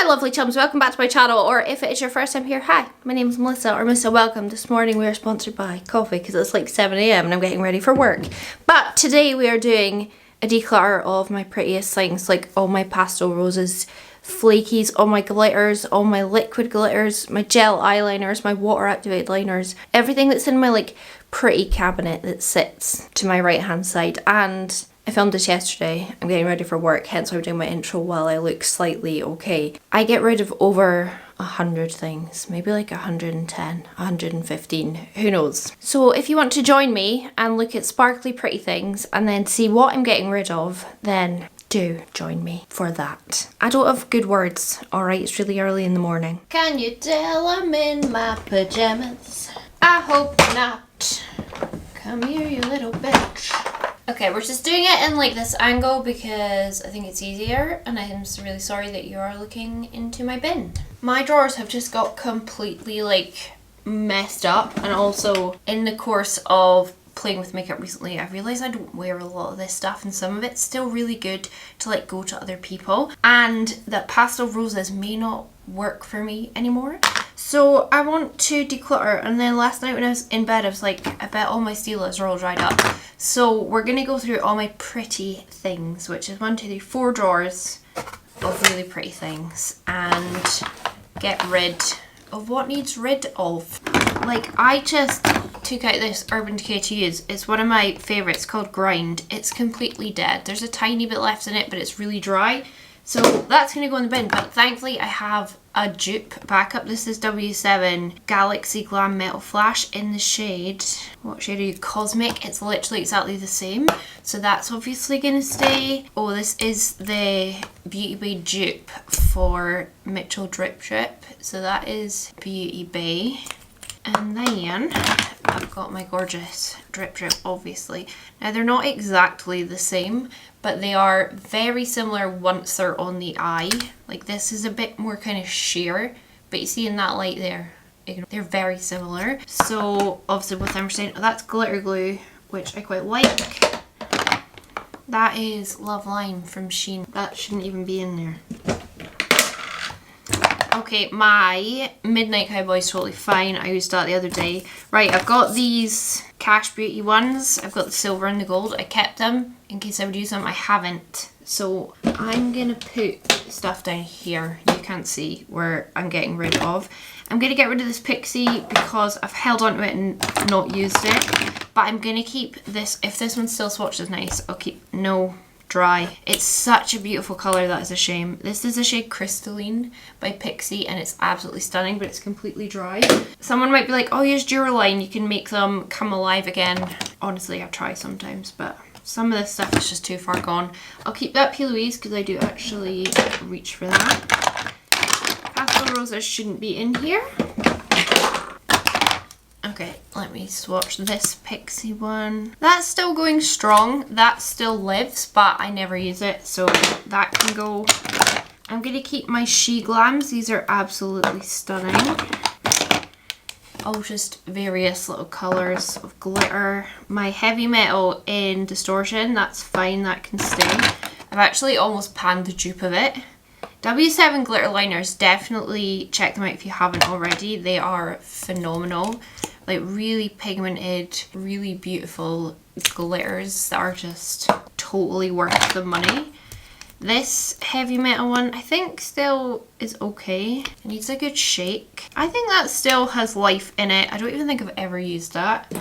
my lovely chums, welcome back to my channel, or if it is your first time here, hi, my name is Melissa, or Melissa, welcome. This morning we are sponsored by coffee because it's like 7 AM and I'm getting ready for work. But today we are doing a declutter of my prettiest things, like all my pastel roses, flakies, all my glitters, all my liquid glitters, my gel eyeliners, my water activated liners, everything that's in my like pretty cabinet that sits to my right hand side. And I filmed this yesterday. I'm getting ready for work, hence I'm doing my intro while I look slightly okay. I get rid of over 100 things, maybe like 110, 115, who knows. So if you want to join me and look at sparkly pretty things and then see what I'm getting rid of, then do join me for that. I don't have good words, alright? It's really early in the morning. Can you tell I'm in my pajamas? I hope not. Come here, you little bitch. Okay, we're just doing it in like this angle because I think it's easier, and I'm really sorry that you are looking into my bin. My drawers have just got completely like messed up, and also in the course of playing with makeup recently, I realised I don't wear a lot of this stuff, and some of it's still really good to like go to other people, and that pastel roses may not work for me anymore. So I want to declutter, and then last night when I was in bed I was like, I bet all my steelers are all dried up. So we're gonna go through all my pretty things, which is 1, 2, 3, 4 drawers of really pretty things, and get rid of what needs rid of. Like, I just took out this Urban Decay to use. It's one of my favourites called Grind. It's completely dead. There's a tiny bit left in it, but it's really dry. So that's going to go in the bin, but thankfully I have a dupe backup. This is W7 Galaxy Glam Metal Flash in the shade, what shade are you? Cosmic. It's literally exactly the same. So that's obviously going to stay. Oh, this is the Beauty Bay dupe for Mitchell Drip Drip. So that is Beauty Bay. And then I've got my gorgeous Drip Drip, obviously. Now they're not exactly the same, but they are very similar once they're on the eye. Like, this is a bit more kind of sheer, but you see in that light there, they're very similar. So obviously with them saying, oh, that's glitter glue, which I quite like. That is Love Line from Shein. That shouldn't even be in there. Okay, my Midnight Cowboy is totally fine. I used that the other day. Right, I've got these Cash Beauty ones. I've got the silver and the gold. I kept them in case I would use them. I haven't. So I'm going to put stuff down here. You can't see where I'm getting rid of. I'm going to get rid of this Pixie because I've held onto it and not used it. But I'm going to keep this. If this one still swatches nice, I'll keep dry. It's such a beautiful colour, that is a shame. This is the shade Crystalline by Pixie, and it's absolutely stunning, but it's completely dry. Someone might be like, oh, use Duraline, you can make them come alive again. Honestly, I try sometimes, but some of this stuff is just too far gone. I'll keep that P. Louise because I do actually reach for that. Pastel roses shouldn't be in here. Okay, let me swatch this Pixie one. That's still going strong. That still lives, but I never use it, so that can go. I'm going to keep my She Glams. These are absolutely stunning. Oh, just various little colours of glitter. My Heavy Metal in Distortion, that's fine, that can stay. I've actually almost panned the dupe of it. W7 glitter liners, definitely check them out if you haven't already. They are phenomenal. Like, really pigmented, really beautiful glitters that are just totally worth the money. This Heavy Metal one, I think still is okay. It needs a good shake. I think that still has life in it. I don't even think I've ever used that.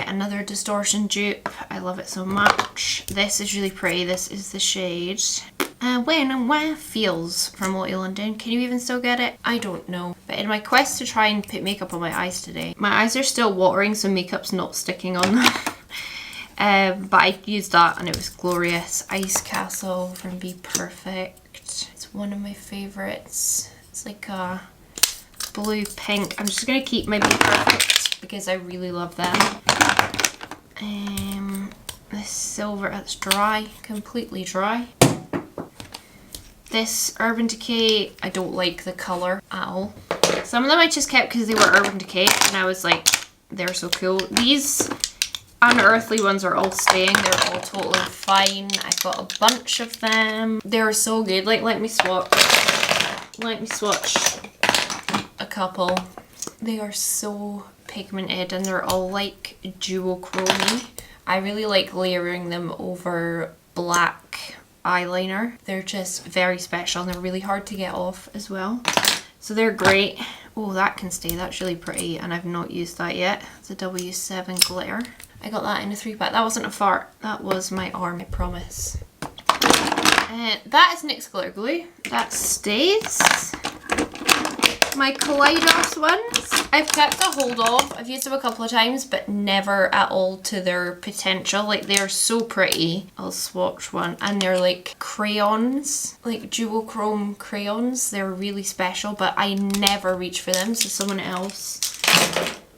Another Distortion dupe. I love it so much. This is really pretty. This is the shade When and Where Feels from Lottie London. Can you even still get it? I don't know. But in my quest to try and put makeup on my eyes today, my eyes are still watering, so makeup's not sticking on them. But I used that and it was glorious. Ice Castle from Be Perfect. It's one of my favourites. It's like a blue pink. I'm just going to keep my Be Perfect because I really love them. This silver, that's dry, completely dry. This Urban Decay, I don't like the colour at all. Some of them I just kept because they were Urban Decay and I was like, they're so cool. These Unearthly ones are all staying. They're all totally fine. I've got a bunch of them. They're so good. Like, let me swatch. let me swatch a couple. They are so pigmented and they're all like duochrome-y. I really like layering them over black eyeliner. They're just very special and they're really hard to get off as well. So they're great. Oh, that can stay. That's really pretty and I've not used that yet. It's a W7 glitter. I got that in a 3-pack. That wasn't a fart. That was my arm, I promise. That is NYX glitter glue. That stays. My Kaleidos ones, I've kept a hold of. I've used them a couple of times, but never at all to their potential. Like, they're so pretty. I'll swatch one. And they're like crayons, like duochrome crayons. They're really special, but I never reach for them, so someone else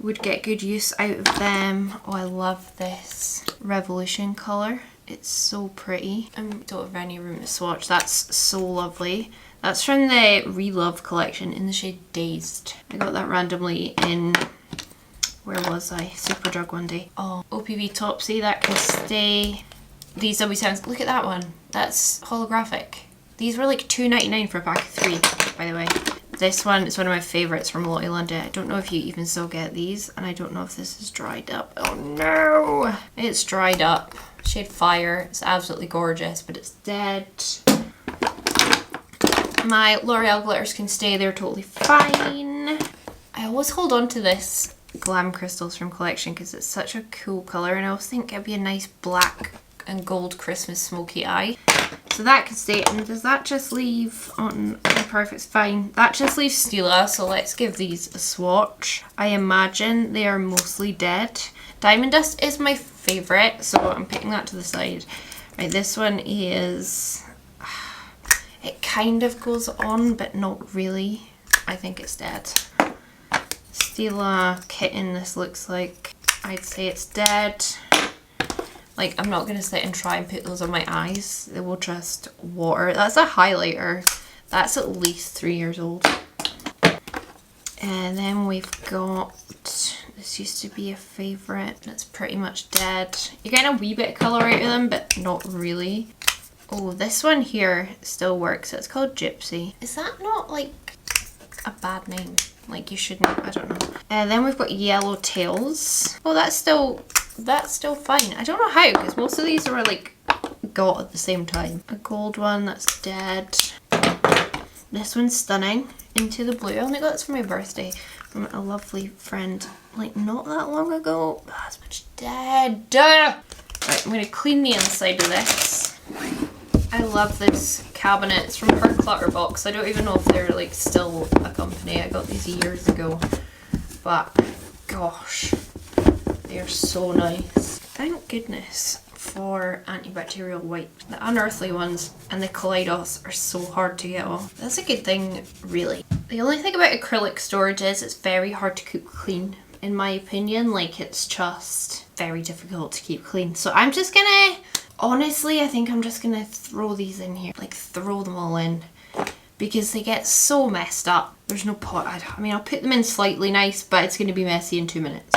would get good use out of them. Oh, I love this Revolution colour. It's so pretty. I don't have any room to swatch. That's so lovely. That's from the Relove collection in the shade Dazed. I got that randomly in, where was I? Superdrug one day. Oh, OPV Topsy, that can stay. These W7s, look at that one. That's holographic. These were like $2.99 for a pack of 3, by the way. This one is one of my favourites from Lottie London. I don't know if you even still get these, and I don't know if this is dried up. Oh no! It's dried up. Shade Fire. It's absolutely gorgeous, but it's dead. My L'Oreal glitters can stay, they're totally fine. I always hold on to this Glam Crystals from Collection because it's such a cool colour and I always think it'd be a nice black and gold Christmas smoky eye. So that can stay, and does that just leave on perfect? Fine. That just leaves Stila, so let's give these a swatch. I imagine they are mostly dead. Diamond Dust is my favourite, so I'm putting that to the side. Right, this one is... It kind of goes on, but not really. I think it's dead. Stila Kitten, this looks like. I'd say it's dead. Like, I'm not going to sit and try and put those on my eyes. They will just water. That's a highlighter. That's at least 3 years old. And then we've got... This used to be a favourite. That's pretty much dead. You get a wee bit of colour out of them, but not really. Oh, this one here still works. It's called Gypsy. Is that not like a bad name? Like, you shouldn't, I don't know. And then we've got Yellow Tails. Oh, that's still fine. I don't know how, because most of these were like got at the same time. A gold one, that's dead. This one's stunning. Into the Blue. I only got this for my birthday from a lovely friend like not that long ago. Oh, that's much dead. Right, I'm going to clean the inside of this. I love this cabinet. It's from her clutter box. I don't even know if they're like still a company. I got these years ago. But gosh, they're so nice. Thank goodness for antibacterial wipe. The unearthly ones and the Kaleidos are so hard to get off. That's a good thing, really. The only thing about acrylic storage is it's very hard to keep clean. In my opinion, like, it's just very difficult to keep clean. So I'm just gonna, honestly, I think I'm just gonna throw these in here. Like, throw them all in. Because they get so messed up. There's no point. I mean, I'll put them in slightly nice, but it's gonna be messy in 2 minutes.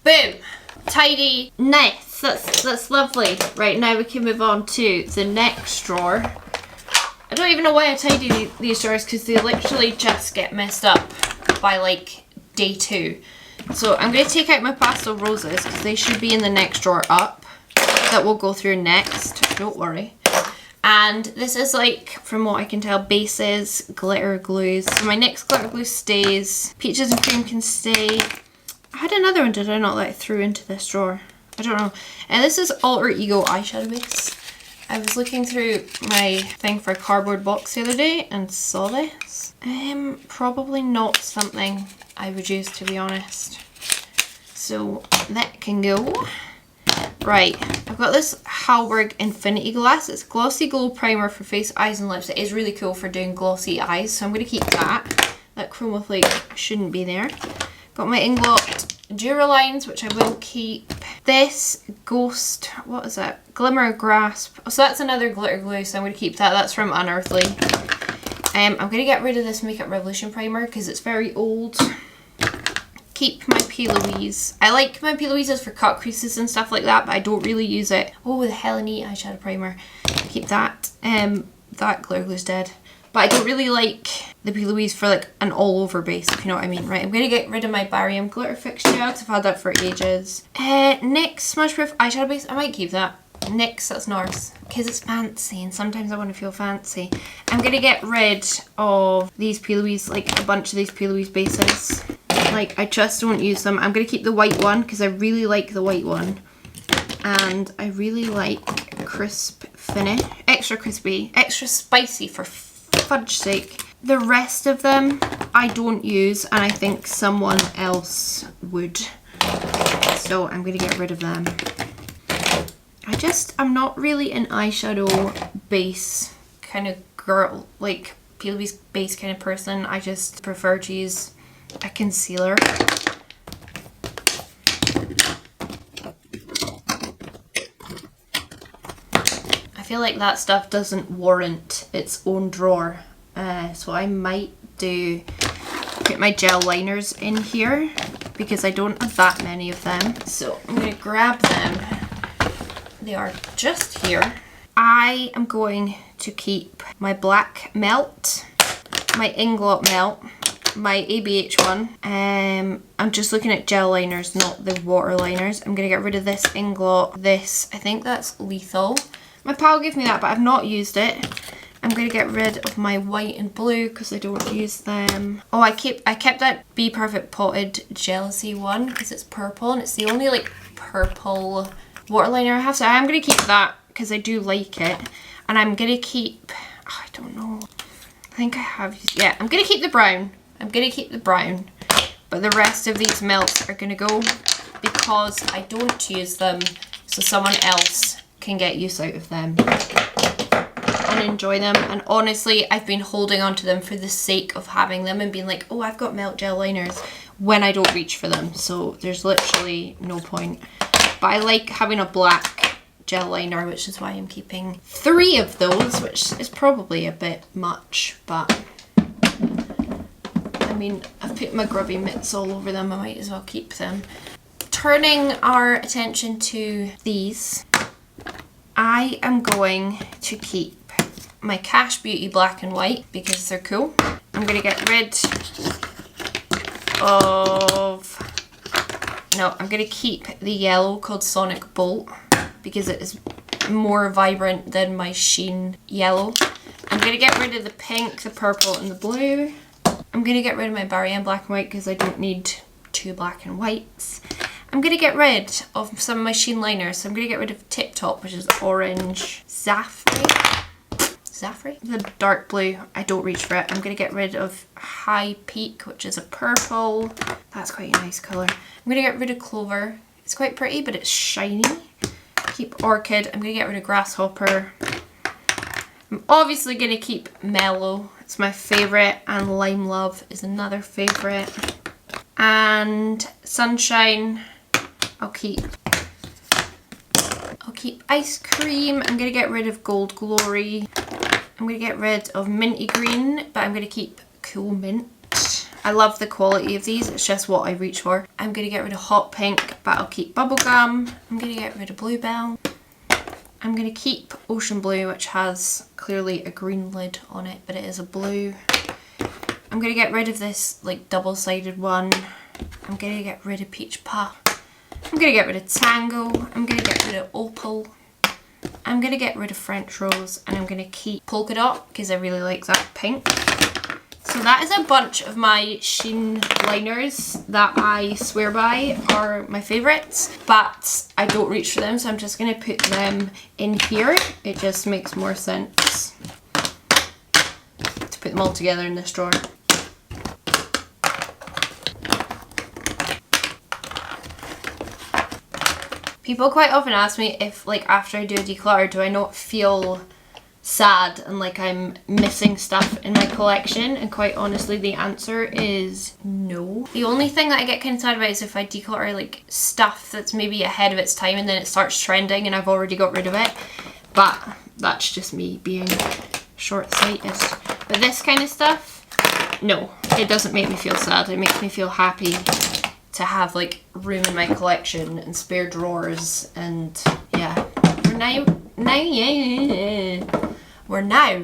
Boom! Tidiness. That's lovely. Right, now we can move on to the next drawer. I don't even know why I tidy these drawers because they literally just get messed up by like day 2. So I'm going to take out my pastel roses because they should be in the next drawer up. That we'll go through next. Don't worry. And this is like, from what I can tell, bases, glitter glues. So my NYX glitter glue stays. Peaches and Cream can stay. I had another one, did I not, that I threw into this drawer? I don't know. And this is Alter Ego eyeshadow base. I was looking through my thing for a cardboard box the other day and saw this. Probably not something I would use, to be honest. So that can go. Right, I've got this Halberg Infinity Glass. It's Glossy Glow Primer for face, eyes and lips. It is really cool for doing glossy eyes, so I'm going to keep that. That Chroma Flake shouldn't be there. Got my Inglot Duralines, which I will keep. this Ghost, what is it? Glimmer Grasp. Oh, so that's another glitter glue, so I'm going to keep that. That's from Unearthly. I'm going to get rid of this Makeup Revolution primer because it's very old. Keep my P. Louise. I like my P. Louises for cut creases and stuff like that, but I don't really use it. Oh, the Hella Neat eyeshadow primer. Keep that. That glitter glue's dead. But I don't really like the P. Louise for like an all over base, if you know what I mean. Right, I'm going to get rid of my Barium Glitter Fixture because I've had that for ages. NYX Smudge-Proof eyeshadow base. I might keep that. NYX, that's NARS. Because it's fancy and sometimes I want to feel fancy. I'm going to get rid of these P. Louise, like a bunch of these P. Louise bases. Like, I just don't use them. I'm going to keep the white one because I really like the white one. And I really like Crisp Finish. Extra crispy, extra spicy for fudge sake. The rest of them I don't use and I think someone else would. So I'm going to get rid of them. I'm not really an eyeshadow base kind of girl, like P. Louise base kind of person. I just prefer to use a concealer. I feel like that stuff doesn't warrant its own drawer. So I might put my gel liners in here because I don't have that many of them. So I'm going to grab them. They are just here. I am going to keep my Black Melt, my Inglot Melt, my ABH one. I'm just looking at gel liners, not the water liners. I'm going to get rid of this Inglot. This, I think that's Lethal. My pal gave me that, but I've not used it. I'm going to get rid of my white and blue because I don't use them. Oh, I kept that Be Perfect Potted Jealousy one because it's purple and it's the only like purple water liner I have. So I'm going to keep that because I do like it. And I'm going to keep, I don't know, I think I have used, yeah, I'm going to keep the brown. I'm going to keep the brown. But the rest of these melts are going to go because I don't use them so someone else can get use out of them and enjoy them. And honestly, I've been holding on to them for the sake of having them and being like, oh, I've got melt gel liners when I don't reach for them. So there's literally no point. But I like having a black gel liner, which is why I'm keeping 3 of those, which is probably a bit much, but I mean, I've put my grubby mitts all over them. I might as well keep them. Turning our attention to these, I am going to keep my Cash Beauty Black and White because they're cool. I'm going to get rid of... No, I'm going to keep the yellow called Sonic Bolt because it is more vibrant than my Sheen yellow. I'm going to get rid of the pink, the purple and the blue. I'm going to get rid of my Barry M Black and White because I don't need 2 black and whites. I'm going to get rid of some of my Sheen liners. So I'm going to get rid of Tip Top, which is orange Zafre. The dark blue, I don't reach for it. I'm going to get rid of High Peak, which is a purple. That's quite a nice colour. I'm going to get rid of Clover. It's quite pretty, but it's shiny. Keep Orchid. I'm going to get rid of Grasshopper. I'm obviously going to keep Mellow. It's my favourite. And Lime Love is another favourite. And Sunshine, I'll keep Ice Cream. I'm going to get rid of Gold Glory. I'm going to get rid of Minty Green, but I'm going to keep Cool Mint. I love the quality of these, it's just what I reach for. I'm going to get rid of Hot Pink, but I'll keep Bubblegum. I'm going to get rid of Bluebell. I'm going to keep Ocean Blue, which has clearly a green lid on it, but it is a blue. I'm going to get rid of this like double-sided one. I'm going to get rid of Peach Puff. I'm going to get rid of Tango. I'm going to get rid of Opal. I'm going to get rid of French Rose, and I'm going to keep Polka Dot because I really like that pink. So that is a bunch of my Sheen liners that I swear by are my favourites, but I don't reach for them, so I'm just going to put them in here. It just makes more sense to put them all together in this drawer. People quite often ask me if, like, after I do a declutter, do I not feel sad and like I'm missing stuff in my collection, and quite honestly the answer is no. The only thing that I get kind of sad about is if I declutter like stuff that's maybe ahead of its time and then it starts trending and I've already got rid of it, but that's just me being short-sighted. But this kind of stuff, no, it doesn't make me feel sad. It makes me feel happy to have like room in my collection and spare drawers. And yeah, we're now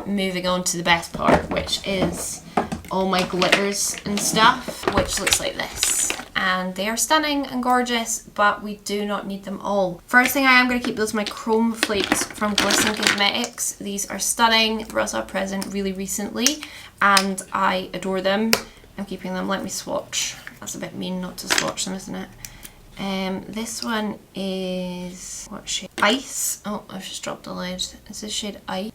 moving on to the best part, which is all my glitters and stuff, which looks like this. And they are stunning and gorgeous, but we do not need them all. First thing I am going to keep those my chrome flakes from Glisten Cosmetics. These are stunning. They were also a present really recently and I adore them. I'm keeping them. Let me swatch. That's a bit mean not to swatch them, isn't it? This one is, what shade? Ice. Oh, I've just dropped the lid. Is this shade Ice?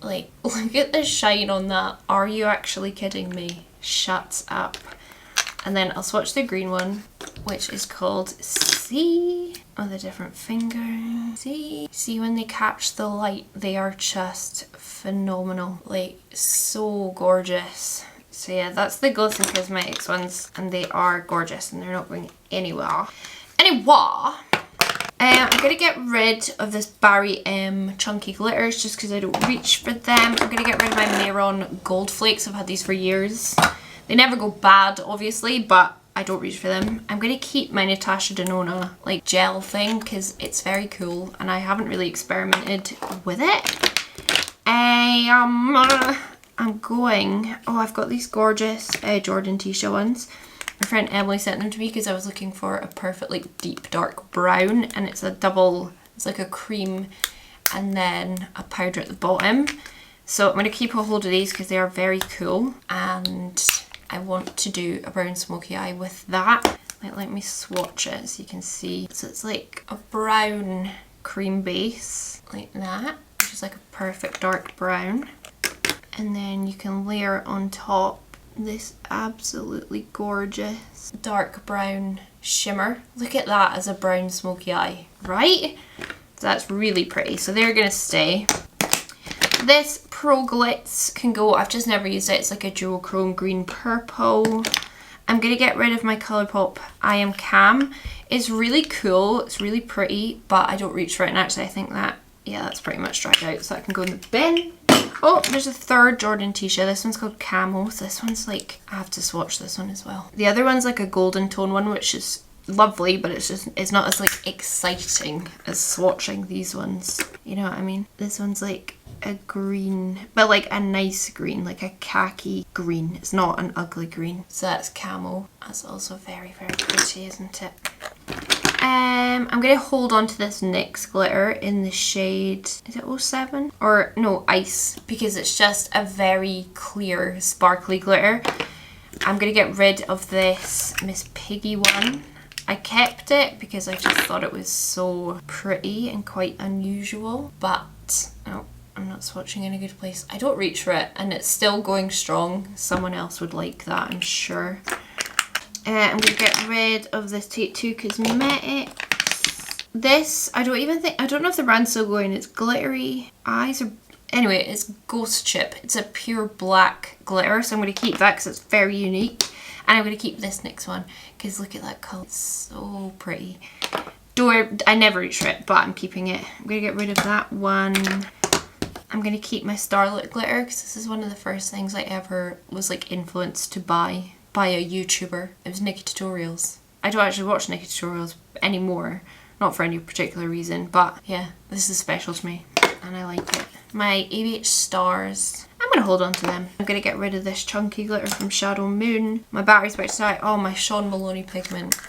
Like, look at the shine on that. Are you actually kidding me? Shut up. And then I'll swatch the green one, which is called See, with a different finger. See when they catch the light, they are just phenomenal. Like, so gorgeous. So yeah, that's the Glisten Cosmetics ones, and they are gorgeous and they're not going anywhere. I'm going to get rid of this Barry M chunky glitters just because I don't reach for them. I'm going to get rid of my Mehron gold flakes. I've had these for years. They never go bad, obviously, but I don't reach for them. I'm going to keep my Natasha Denona like gel thing because it's very cool and I haven't really experimented with it. I'm going, oh, I've got these gorgeous Jordan Tisha ones. My friend Emily sent them to me because I was looking for a perfect like deep dark brown, and it's a double, it's like a cream and then a powder at the bottom. So I'm going to keep a hold of these because they are very cool and I want to do a brown smoky eye with that. Let me swatch it so you can see. So it's like a brown cream base like that, which is like a perfect dark brown. And then you can layer on top this absolutely gorgeous dark brown shimmer. Look at that as a brown smoky eye, right? So that's really pretty. So they're gonna stay. This Pro Glitz can go, I've just never used it. It's like a duochrome green purple. I'm gonna get rid of my Colourpop I Am Cam. It's really cool, it's really pretty, but I don't reach for it, and actually I think that, yeah, that's pretty much dried out, so that can go in the bin. Oh, there's a third Jordan Tisha. This one's called Camo. So this one's like, I have to swatch this one as well. The other one's like a golden tone one, which is lovely, but it's not as like exciting as swatching these ones. You know what I mean? This one's like a green, but like a nice green, like a khaki green. It's not an ugly green. So that's Camo. That's also very, very pretty, isn't it? I'm going to hold on to this NYX glitter in the shade, is it 07? Or no, Ice, because it's just a very clear, sparkly glitter. I'm going to get rid of this Miss Piggy one. I kept it because I just thought it was so pretty and quite unusual, but oh, I'm not swatching in a good place. I don't reach for it and it's still going strong. Someone else would like that, I'm sure. I'm going to get rid of this Take 2 Cosmetics. This, I don't know if the brand's still going. It's Glittery Eyes, or anyway, it's Ghost Chip. It's a pure black glitter, so I'm going to keep that because it's very unique. And I'm going to keep this NYX one because look at that colour. It's so pretty. I never reach for it, but I'm keeping it. I'm going to get rid of that one. I'm going to keep my Starlit glitter because this is one of the first things I ever was like influenced to buy by a YouTuber. It was Nikki Tutorials. I don't actually watch Nikki Tutorials anymore, not for any particular reason, but yeah, this is special to me and I like it. My ABH Stars, I'm going to hold on to them. I'm going to get rid of this chunky glitter from Shadow Moon. My battery's about to die. Oh, my Sean Maloney pigment.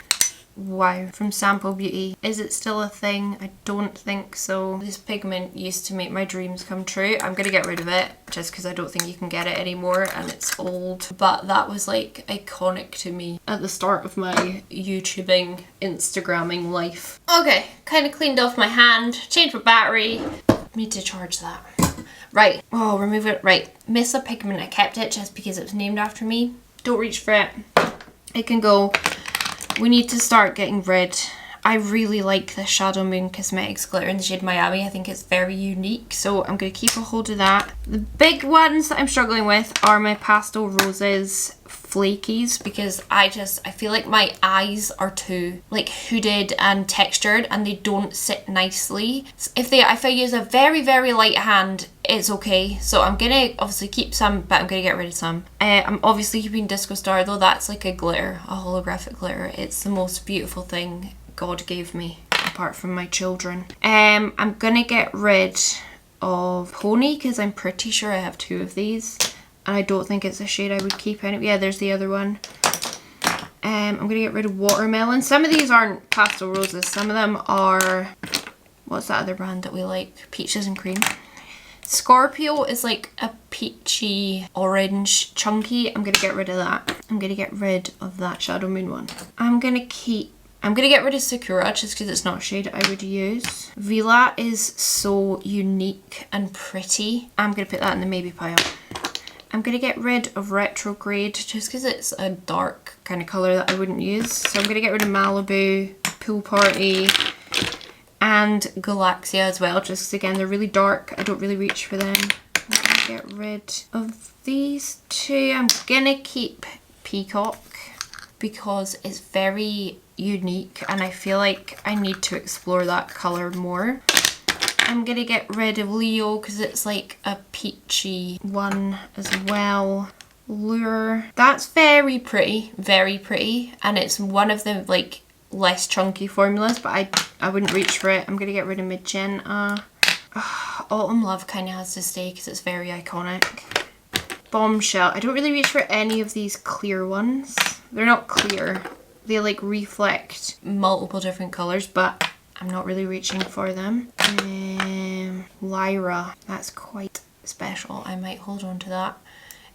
Wow, from Sample Beauty. Is it still a thing? I don't think so. This pigment used to make my dreams come true. I'm gonna get rid of it just because I don't think you can get it anymore and it's old. But that was like iconic to me at the start of my YouTubing, Instagramming life. Okay, kind of cleaned off my hand, changed my battery. Need to charge that. Right, oh, remove it. Right, Missa pigment, I kept it just because it was named after me. Don't reach for it. It can go. We need to start getting rid I really like the Shadow Moon Cosmetics glitter in the shade Miami. I think it's very unique, so I'm going to keep a hold of that. The big ones that I'm struggling with are my Pastel Roses flakies, because I feel like my eyes are too like hooded and textured and they don't sit nicely. If I use a very, very light hand, it's okay. So I'm gonna obviously keep some, but I'm gonna get rid of some. I'm obviously keeping Disco Star, though. That's like a glitter, a holographic glitter. It's the most beautiful thing God gave me, apart from my children. I'm gonna get rid of Pony, because I'm pretty sure I have 2 of these. And I don't think it's a shade I would keep anyway. Yeah, there's the other one. I'm going to get rid of Watermelon. Some of these aren't Pastel Roses. Some of them are... What's that other brand that we like? Peaches and Cream. Scorpio is like a peachy orange chunky. I'm going to get rid of that. I'm going to get rid of that Shadow Moon one. I'm going to get rid of Sakura just because it's not a shade I would use. Vila is so unique and pretty. I'm going to put that in the maybe pile. I'm going to get rid of Retrograde just because it's a dark kind of colour that I wouldn't use. So I'm going to get rid of Malibu, Pool Party, and Galaxia as well, just because again they're really dark. I don't really reach for them. I'm going to get rid of these 2. I'm going to keep Peacock because it's very unique and I feel like I need to explore that colour more. I'm going to get rid of Leo because it's like a peachy one as well. Lure. That's very pretty, and it's one of the like less chunky formulas, but I wouldn't reach for it. I'm going to get rid of Magenta. Autumn Love kind of has to stay because it's very iconic. Bombshell. I don't really reach for any of these clear ones. They're not clear. They like reflect multiple different colours, but I'm not really reaching for them. Lyra, that's quite special. I might hold on to that.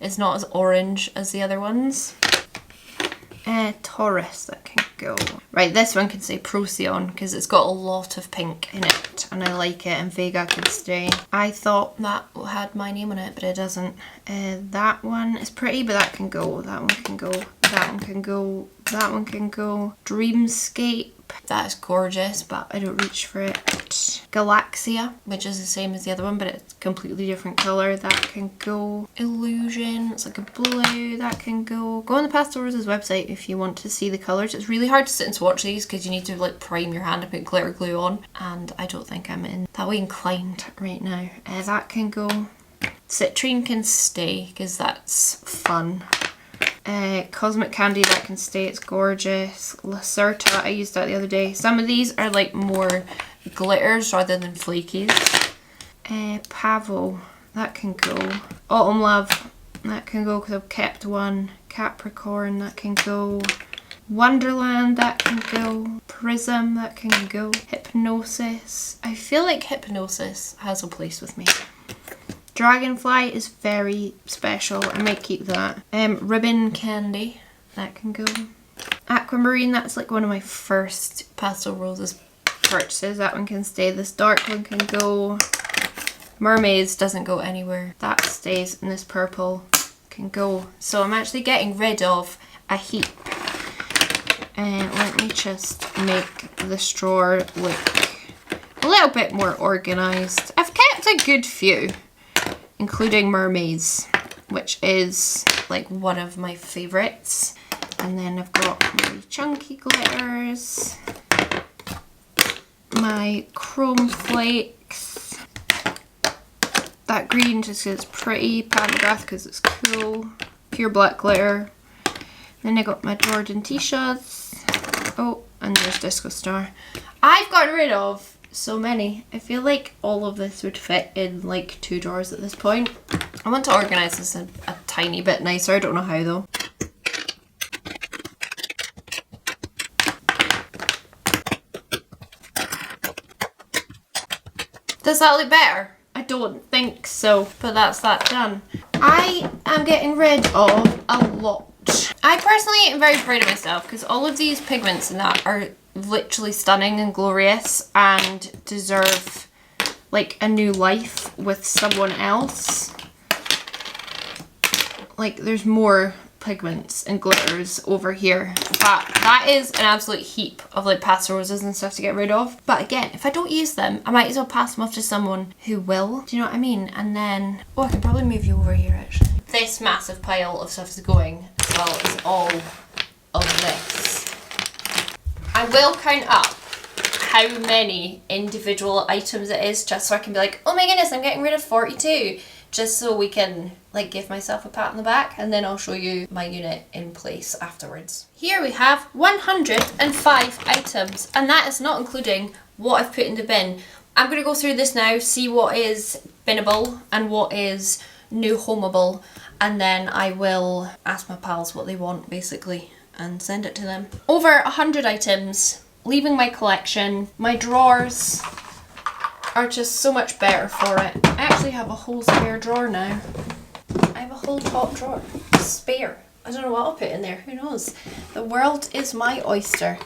It's not as orange as the other ones. Taurus, that can go. Right, this one can say Procyon because it's got a lot of pink in it and I like it, and Vega can stay. I thought that had my name on it, but it doesn't. That one is pretty, but that can go. That one can go. That one can go. That one can go. Dreamscape. That is gorgeous, but I don't reach for it. Galaxia, which is the same as the other one, but it's a completely different colour. That can go. Illusion, it's like a blue. That can go. Go on the Pastel Roses website if you want to see the colours. It's really hard to sit and swatch these because you need to like prime your hand and put glitter glue on, and I don't think I'm in that way inclined right now. That can go. Citrine can stay because that's fun. Cosmic Candy, that can stay, it's gorgeous. Lacerta, I used that the other day. Some of these are like more glitters rather than flakies. Pavo, that can go. Autumn Love, that can go because I've kept one. Capricorn, that can go. Wonderland, that can go. Prism, that can go. Hypnosis, I feel like Hypnosis has a place with me. Dragonfly is very special. I might keep that. Ribbon Candy, that can go. Aquamarine, that's like one of my first Pastel Roses purchases. That one can stay. This dark one can go. Mermaids doesn't go anywhere. That stays, and this purple can go. So I'm actually getting rid of a heap. And let me just make this drawer look a little bit more organised. I've kept a good few, including Mermaids, which is like one of my favourites. And then I've got my chunky glitters, my chrome flakes, that green just because it's pretty, Pat McGrath because it's cool, pure black glitter. Then I got my Jordan t-shirts. Oh, and there's Disco Star. I've gotten rid of so many. I feel like all of this would fit in like 2 drawers at this point. I want to organise this a tiny bit nicer. I don't know how though. Does that look better? I don't think so, but that's that done. I am getting rid of a lot. I personally am very proud of myself because all of these pigments in that are literally stunning and glorious and deserve like a new life with someone else. Like there's more pigments and glitters over here, but that is an absolute heap of like pastel roses and stuff to get rid of. But again, if I don't use them, I might as well pass them off to someone who will. Do you know what I mean? And then, oh, I can probably move you over here actually. This massive pile of stuff is going, as well as all of this. I will count up how many individual items it is, just so I can be like, oh my goodness, I'm getting rid of 42. Just so we can like give myself a pat on the back, and then I'll show you my unit in place afterwards. Here we have 105 items, and that is not including what I've put in the bin. I'm going to go through this now, see what is binnable and what is new homeable, and then I will ask my pals what they want basically and send it to them. Over 100 items, leaving my collection. My drawers are just so much better for it. I actually have a whole spare drawer now. I have a whole top drawer spare. I don't know what I'll put in there, who knows. The world is my oyster.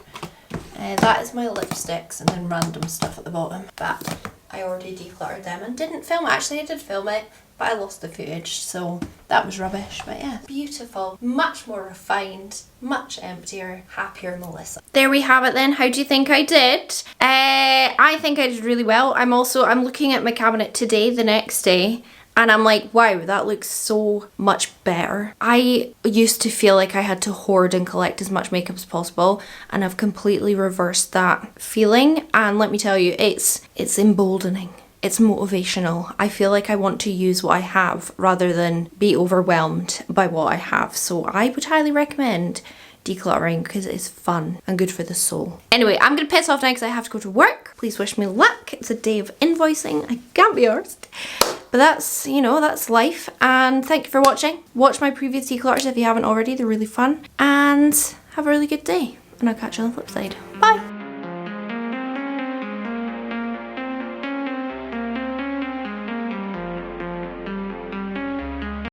That is my lipsticks and then random stuff at the bottom. But I already decluttered them and didn't film it. Actually, I did film it, but I lost the footage, so that was rubbish. But yeah, beautiful, much more refined, much emptier, happier Melissa. There we have it then. How do you think I did? I think I did really well. I'm looking at my cabinet today, the next day, and I'm like, wow, that looks so much better. I used to feel like I had to hoard and collect as much makeup as possible, and I've completely reversed that feeling. And let me tell you, it's emboldening. It's motivational. I feel like I want to use what I have rather than be overwhelmed by what I have. So I would highly recommend decluttering because it is fun and good for the soul. Anyway, I'm gonna piss off now because I have to go to work. Please wish me luck. It's a day of invoicing. I can't be arsed. But that's, you know, that's life. And thank you for watching. Watch my previous declutters if you haven't already. They're really fun. And have a really good day. And I'll catch you on the flip side.